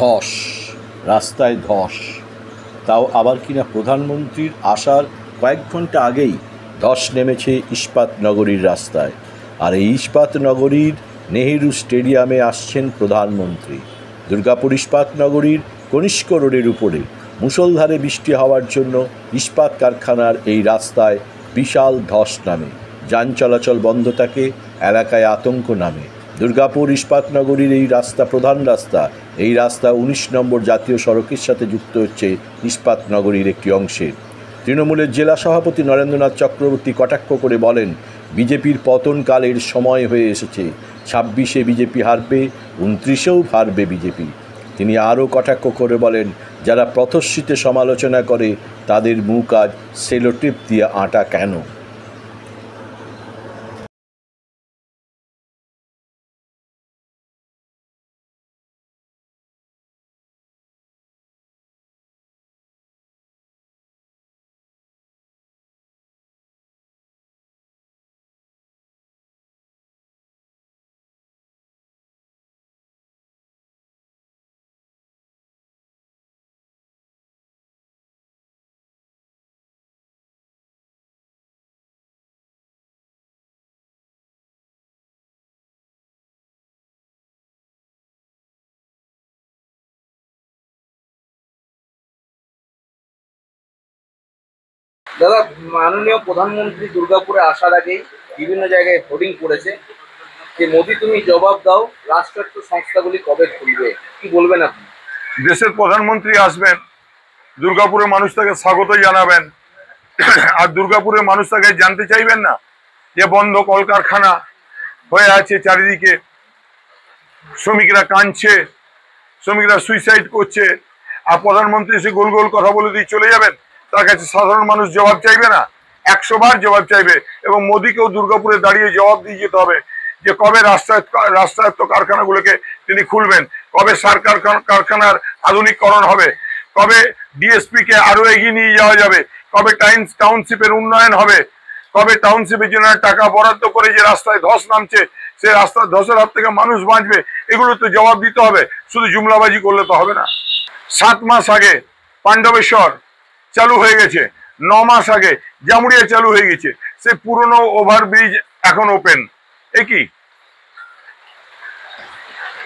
ধস, রাস্তায় ধস, তাও আবার কিনা প্রধানমন্ত্রীর আসার কয়েক ঘন্টা আগেই ধস নেমেছে ইস্পাত নগরীর রাস্তায়। আর এই ইস্পাত নগরীর নেহেরু স্টেডিয়ামে আসছেন প্রধানমন্ত্রী। দুর্গাপুর ইস্পাত নগরীর কনিষ্ক রোডের উপরে মুষলধারে বৃষ্টি হওয়ার জন্য ইস্পাত কারখানার এই রাস্তায় বিশাল ধস নামে, যান চলাচল বন্ধ থাকে, এলাকায় আতঙ্ক নামে। দুর্গাপুর ইস্পাত নগরীর এই রাস্তা প্রধান রাস্তা। এই রাস্তা ১৯ নম্বর জাতীয় সড়কের সাথে যুক্ত হচ্ছে ইস্পাত নগরীর একটি অংশে। তৃণমূলের জেলা সভাপতি নরেন্দ্রনাথ চক্রবর্তী কটাক্ষ করে বলেন, বিজেপির পতনকালের সময় হয়ে এসেছে। ২৬-এ বিজেপি হারবে, ২৯-এও হারবে বিজেপি। তিনি আরও কটাক্ষ করে বলেন, যারা পথশ্রীতে সমালোচনা করে তাদের মুখ আজ সেলোটেপ দিয়ে আটা কেন? দাদা, মাননীয় প্রধানমন্ত্রী দুর্গাপুরে আসার আগেই বিভিন্ন জায়গায় হোর্ডিং করেছে যে মোদি তুমি জবাব দাও, রাষ্ট্রায়ত্ত সংস্থাগুলি কবে খুলবে, কি বলবেন আপনি? দেশের প্রধানমন্ত্রী আসবেন, দুর্গাপুরের মানুষ তাকে স্বাগত জানাবেন, আর দুর্গাপুরের মানুষ তাকে জানতে চাইবেন না যে বন্ধ কলকারখানা হয়ে আছে চারিদিকে, শ্রমিকরা কাঁদছে, শ্রমিকরা সুইসাইড করছে, আর প্রধানমন্ত্রী এসে গোল গোল কথা বলে দিয়ে চলে যাবেন? তার কাছে সাধারণ মানুষ জবাব চাইবে না? ১০০ বার জবাব চাইবে। এবং মোদিকেও দুর্গাপুরে দাঁড়িয়ে জবাব দিয়ে যেতে হবে যে কবে রাষ্ট্রায়ত্ত কারখানাগুলোকে তিনি খুলবেন, কবে সার কারখানার আধুনিকরণ হবে, কবে ডিএসপি কে আরো এগিয়ে নিয়ে যাওয়া যাবে, কবে টাউনশিপের উন্নয়ন হবে, কবে টাউনশিপের জন্য টাকা বরাদ্দ করে যে রাস্তায় ধস নামছে সেই রাস্তার ধসের হাত থেকে মানুষ বাঁচবে, এগুলো তো জবাব দিতে হবে। শুধু জুমলাবাজি করলে তো হবে না। ৭ মাস আগে পাণ্ডবেশ্বর চালু হয়ে গেছে, ৯ মাস আগে জামুড়িয়া চালু হয়ে গেছে, সেই পুরনো ওভারব্রিজ এখন ওপেন। এ কি?